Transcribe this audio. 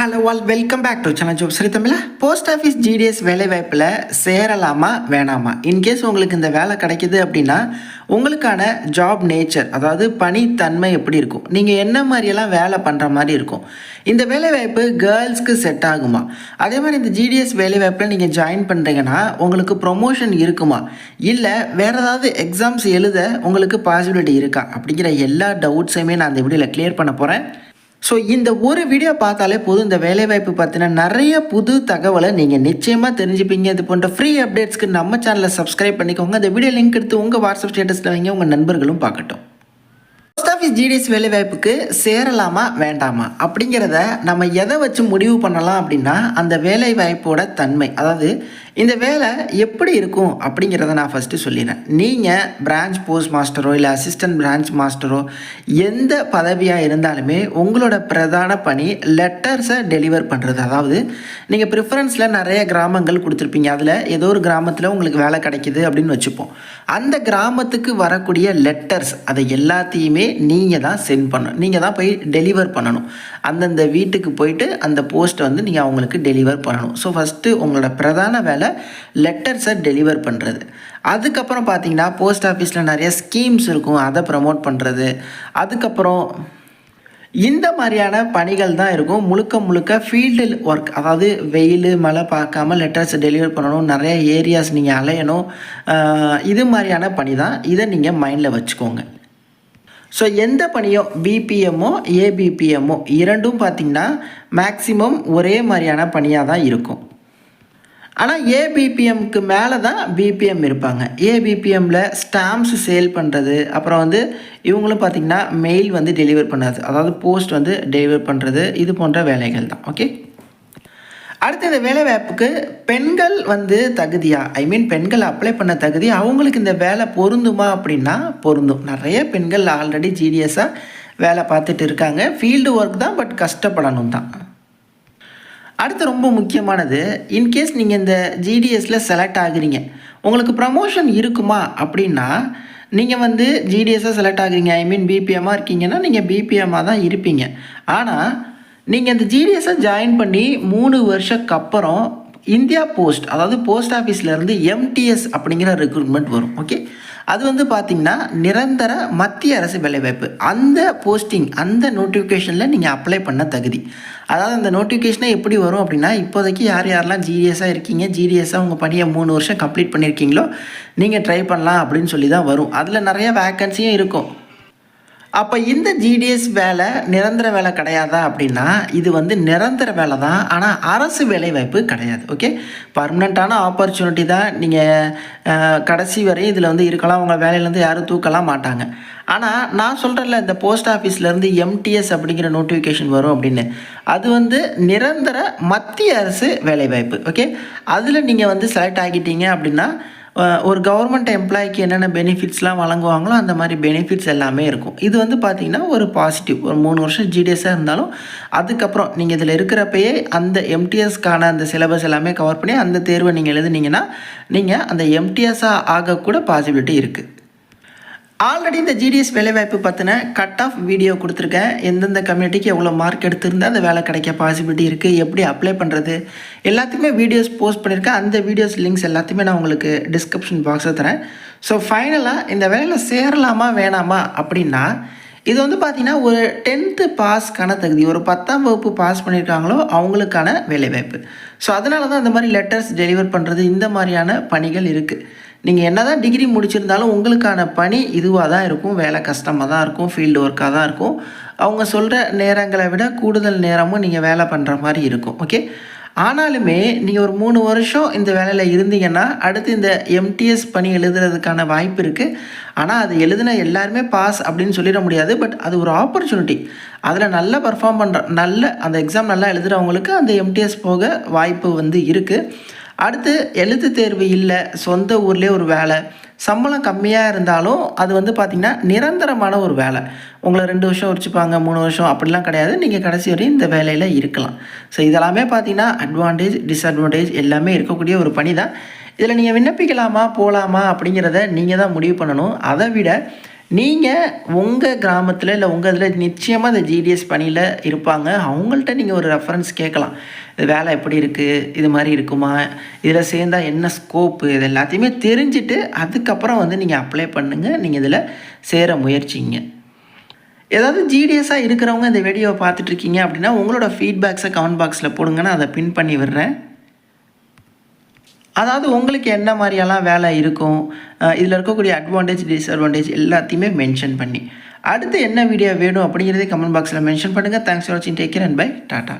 Hello all welcome back to channel job Sri Tamizha. Post office GDS வேலை வாய்ப்பில் சேரலாமா வேணாமா? In case உங்களுக்கு இந்த வேலை கிடைக்கிது அப்படின்னா உங்களுக்கான ஜாப் நேச்சர், அதாவது பணித்தன்மை எப்படி இருக்கும், நீங்கள் என்ன மாதிரியெல்லாம் வேலை பண்ணுற மாதிரி இருக்கும், இந்த வேலைவாய்ப்பு கேர்ள்ஸ்க்கு செட் ஆகுமா, அதே மாதிரி இந்த ஜிடிஎஸ் வேலைவாய்ப்பில் நீங்கள் ஜாயின் பண்ணுறீங்கன்னா உங்களுக்கு ப்ரொமோஷன் இருக்குமா, இல்லை வேறு ஏதாவது எக்ஸாம்ஸ் எழுத உங்களுக்கு பாசிபிலிட்டி இருக்கா அப்படிங்கிற எல்லா டவுட்ஸையுமே நான் இந்த வீடியோவில் கிளியர் பண்ண போகிறேன். ஸோ இந்த ஒரு வீடியோ பார்த்தாலே போதும், இந்த வேலைவாய்ப்பு பற்றின நிறைய புது தகவலை நீங்கள் நிச்சயமாக தெரிஞ்சுப்பீங்க. இது போன்ற ஃப்ரீ அப்டேட்ஸ்க்கு நம்ம சேனலை சப்ஸ்கிரைப் பண்ணிக்கோங்க. இந்த வீடியோ லிங்க் எடுத்து உங்கள் வாட்ஸ்அப் ஸ்டேட்டஸில் வைங்க, உங்கள் நண்பர்களும் பார்க்கட்டும். போஸ்ட் ஆஃபீஸ் ஜிடிஎஸ் வேலைவாய்ப்புக்கு சேரலாமா வேண்டாமா அப்படிங்கிறத நம்ம எதை வச்சு முடிவு பண்ணலாம் அப்படின்னா, அந்த வேலைவாய்ப்போட தன்மை, அதாவது இந்த வேலை எப்படி இருக்கும் அப்படிங்கிறத நான் ஃபஸ்ட்டு சொல்லிடுறேன். நீங்கள் பிரான்ச் போஸ்ட் மாஸ்டரோ இல்லை அசிஸ்டன்ட் பிரான்ச் மாஸ்டரோ எந்த பதவியாக இருந்தாலுமே உங்களோட பிரதான பணி லெட்டர்ஸை டெலிவர் பண்ணுறது. அதாவது நீங்கள் ப்ரிஃபரன்ஸில் நிறைய கிராமங்கள் கொடுத்துருப்பீங்க, அதில் ஏதோ ஒரு கிராமத்தில் உங்களுக்கு வேலை கிடைக்கிது அப்படின்னு வச்சுப்போம். அந்த கிராமத்துக்கு வரக்கூடிய லெட்டர்ஸ் அதை எல்லாத்தையுமே நீங்கள் தான் சென்ட் பண்ணணும், நீங்கள் தான் போய் டெலிவர் பண்ணணும். அந்தந்த வீட்டுக்கு போயிட்டு அந்த போஸ்ட்டை வந்து நீங்கள் அவங்களுக்கு டெலிவர் பண்ணணும். ஸோ ஃபஸ்ட்டு உங்களோட பிரதான வேலை லெட்டர்ஸை டெலிவர் பண்ணுறது. அதுக்கப்புறம் பார்த்தீங்கன்னா போஸ்ட் ஆஃபீஸில் நிறைய ஸ்கீம்ஸ் இருக்கும், அதை ப்ரமோட் பண்ணுறது. அதுக்கப்புறம் இந்த மாதிரியான பணிகள் தான் இருக்கும். முழுக்க முழுக்க ஃபீல்டு ஒர்க், அதாவது வெயில் மழை பார்க்காம லெட்டர்ஸ் டெலிவர் பண்ணணும், நிறைய ஏரியாஸ் நீங்கள் அலையணும், இது மாதிரியான பணி தான். இதை நீங்கள் மைண்டில் வச்சுக்கோங்க. ஸோ எந்த பணியோ பிபிஎம்மோ ஏபிபிஎம்மோ இரண்டும் பார்த்திங்கன்னா மேக்ஸிமம் ஒரே மாதிரியான பணியாக தான் இருக்கும். ஆனால் ஏபிபிஎம்க்கு மேலே தான் பிபிஎம் இருப்பாங்க. ஏபிபிஎம்மில் ஸ்டாம்ப்ஸ் சேல் பண்ணுறது, அப்புறம் வந்து இவங்களும் பார்த்திங்கன்னா மெயில் வந்து டெலிவர் பண்ணாது, அதாவது போஸ்ட் வந்து டெலிவர் பண்ணுறது, இது போன்ற வேலைகள் தான். ஓகே, அடுத்து இந்த வேலைவாய்ப்புக்கு பெண்கள் வந்து தகுதியா, பெண்கள் அப்ளை பண்ண தகுதி, அவங்களுக்கு இந்த வேலை பொருந்துமா அப்படின்னா பொருந்தும். நிறைய பெண்கள் ஆல்ரெடி ஜிடிஎஸ்ஸாக வேலை பார்த்துட்டு இருக்காங்க. ஃபீல்டு ஒர்க் தான், பட் கஷ்டப்படணும் தான். அடுத்து ரொம்ப முக்கியமானது, இன்கேஸ் நீங்கள் இந்த ஜிடிஎஸில் செலக்ட் ஆகுறீங்க, உங்களுக்கு ப்ரமோஷன் இருக்குமா அப்படின்னா, நீங்கள் வந்து ஜிடிஎஸ்ஸாக செலக்ட் ஆகுறீங்க, பிபிஎம்மாக இருக்கீங்கன்னா நீங்கள் பிபிஎம்மாக தான் இருப்பீங்க. ஆனால் நீங்கள் இந்த ஜிடிஎஸ்ஸை ஜாயின் பண்ணி 3 வருஷத்துக்கு அப்புறம் இந்தியா போஸ்ட், அதாவது போஸ்ட் ஆஃபீஸ்லேருந்து எம்டிஎஸ் அப்படிங்கிற ரெக்ரூட்மெண்ட் வரும். ஓகே, அது வந்து பார்த்திங்கன்னா நிரந்தர மத்திய அரசு வேலைவாய்ப்பு. அந்த போஸ்டிங், அந்த நோட்டிஃபிகேஷனில் நீங்கள் அப்ளை பண்ண தகுதி. அதாவது அந்த நோட்டிஃபிகேஷனே எப்படி வரும் அப்படின்னா, இப்போதைக்கு யாரெல்லாம் ஜிடிஎஸ்ஸாக இருக்கீங்க, ஜிடிஎஸ்ஸாக உங்கள் பணியை 3 வருஷம் கம்ப்ளீட் பண்ணியிருக்கீங்களோ நீங்கள் ட்ரை பண்ணலாம் அப்படின்னு சொல்லி தான் வரும். அதில் நிறைய வேக்கன்சியும் இருக்கும். அப்போ இந்த ஜிடிஎஸ் வேலை நிரந்தர வேலை கிடையாதா அப்படின்னா, இது வந்து நிரந்தர வேலை தான், ஆனால் அரசு வேலைவாய்ப்பு கிடையாது. ஓகே, பர்மனெண்ட்டான ஆப்பர்ச்சுனிட்டி தான். நீங்கள் கடைசி வரை இதில் வந்து இருக்கலாம், உங்கள் வேலையிலேருந்து யாரும் தூக்கலாம் மாட்டாங்க. ஆனால் நான் சொல்கிறேன்ல, இந்த போஸ்ட் ஆஃபீஸ்லேருந்து எம்டிஎஸ் அப்படிங்கிற நோட்டிஃபிகேஷன் வரும் அப்படின்னு, அது வந்து நிரந்தர மத்திய அரசு வேலைவாய்ப்பு. ஓகே, அதில் நீங்கள் வந்து செலக்ட் ஆகிட்டீங்க அப்படின்னா ஒரு கவர்மெண்ட் எம்ப்ளாய்க்கு என்னென்ன பெனிஃபிட்ஸ்லாம் வழங்குவாங்களோ அந்த மாதிரி பெனிஃபிட்ஸ் எல்லாமே இருக்கும். இது வந்து பார்த்திங்கன்னா ஒரு பாசிட்டிவ். ஒரு 3 வருஷம் ஜிடிஎஸ்ஸாக இருந்தாலும் அதுக்கப்புறம் நீங்கள் இதில் இருக்கிறப்பயே அந்த எம்டிஎஸ்க்கான அந்த சிலபஸ் எல்லாமே கவர் பண்ணி அந்த தேர்வை நீங்கள் எழுதுனீங்கன்னா நீங்கள் அந்த எம்டிஎஸ்ஸாக ஆகக்கூட பாசிபிலிட்டி இருக்குது. ஆல்ரெடி இந்த ஜிடிஎஸ் வேலைவாய்ப்பு பற்றின கட் ஆஃப் வீடியோ கொடுத்துருக்கேன். எந்தெந்த கம்யூனிட்டிக்கு எவ்வளோ மார்க் எடுத்திருந்தால் அந்த வேலை கிடைக்க பாசிபிலிட்டி இருக்குது, எப்படி அப்ளை பண்ணுறது, எல்லாத்தையுமே வீடியோஸ் போஸ்ட் பண்ணியிருக்கேன். அந்த வீடியோஸ் லிங்க்ஸ் எல்லாத்தையுமே நான் உங்களுக்கு டிஸ்கிரிப்ஷன் பாக்ஸில் தரேன். ஸோ ஃபைனலாக இந்த வேலையில் சேரலாமா வேணாமா அப்படின்னா, இது வந்து பார்த்திங்கன்னா ஒரு 10th பாஸ்க்கான தகுதி, ஒரு 10ஆம் வகுப்பு பாஸ் பண்ணியிருக்காங்களோ அவங்களுக்கான வேலைவாய்ப்பு. ஸோ அதனால தான் இந்த மாதிரி லெட்டர்ஸ் டெலிவர் பண்ணுறது, இந்த மாதிரியான பணிகள் இருக்குது. நீங்கள் என்ன தான் டிகிரி முடிச்சிருந்தாலும் உங்களுக்கான பணி இதுவாக தான் இருக்கும், வேலை கஷ்டமாக தான் இருக்கும், ஃபீல்டு ஒர்க்காக தான் இருக்கும். அவங்க சொல்கிற நேரங்களை விட கூடுதல் நேரமும் நீங்கள் வேலை பண்ணுற மாதிரி இருக்கும். ஓகே, ஆனாலுமே நீங்கள் ஒரு 3 வருஷம் இந்த வேலையில் இருந்தீங்கன்னா அடுத்து இந்த எம்டிஎஸ் பணி எழுதுறதுக்கான வாய்ப்பு இருக்குது. ஆனால் அது எழுதின எல்லாருமே பாஸ் அப்படின்னு சொல்லிட முடியாது, பட் அது ஒரு ஆப்பர்ச்சுனிட்டி. அதில் நல்லா பர்ஃபார்ம் பண்ணுற, நல்ல அந்த எக்ஸாம் நல்லா எழுதுகிறவங்களுக்கு அந்த எம்டிஎஸ் போக வாய்ப்பு வந்து இருக்குது. அடுத்து எழுத்து தேர்வு இல்லை, சொந்த ஊர்லேயே ஒரு வேலை, சம்பளம் கம்மியாக இருந்தாலும் அது வந்து பார்த்திங்கன்னா நிரந்தரமான ஒரு வேலை. உங்களை 2 வருஷம் வச்சுப்பாங்க, 3 வருஷம் அப்படிலாம் கிடையாது, நீங்கள் கடைசி வரையும் இந்த வேலையில் இருக்கலாம். ஸோ இதெல்லாமே பார்த்திங்கன்னா அட்வான்டேஜ் டிஸ்அட்வான்டேஜ் எல்லாமே இருக்கக்கூடிய ஒரு பணி தான். இதில் நீங்கள் விண்ணப்பிக்கலாமா போகலாமா அப்படிங்கிறத நீங்கள் தான் முடிவு பண்ணணும். அதை விட நீங்கள் உங்கள் கிராமத்தில் இல்லை உங்கள் இதில் நிச்சயமாக இந்த ஜிடிஎஸ் பணியில் இருப்பாங்க. அவங்கள்ட்ட நீங்கள் ஒரு ரெஃபரன்ஸ் கேட்கலாம். இது வேலை எப்படி இருக்குது, இது மாதிரி இருக்குமா, இதில் சேர்ந்தா என்ன ஸ்கோப்பு, இது எல்லாத்தையுமே தெரிஞ்சுட்டு அதுக்கப்புறம் வந்து நீங்கள் அப்ளை பண்ணுங்கள். நீங்கள் இதில் சேர முயற்சிங்க. ஏதாவது ஜிடிஎஸ்ஸாக இருக்கிறவங்க இந்த வீடியோவை பார்த்துட்ருக்கீங்க அப்படின்னா உங்களோட ஃபீட்பேக்ஸை கமெண்ட் பாக்ஸில் போடுங்க. நான் அதை பின் பண்ணி விடுறேன். அதாவது உங்களுக்கு என்ன மாதிரியெல்லாம் வேலை இருக்கும், இதில் இருக்கக்கூடிய அட்வான்டேஜ் டிஸ்அட்வான்டேஜ் எல்லாத்தையுமே மென்ஷன் பண்ணி அடுத்து என்ன வீடியோ வேணும் அப்படிங்கிறதே கமெண்ட் பாக்ஸில் மென்ஷன் பண்ணுங்கள். தேங்க்ஸ் ஃபார் வாட்சிங். Take care and bye. Tata.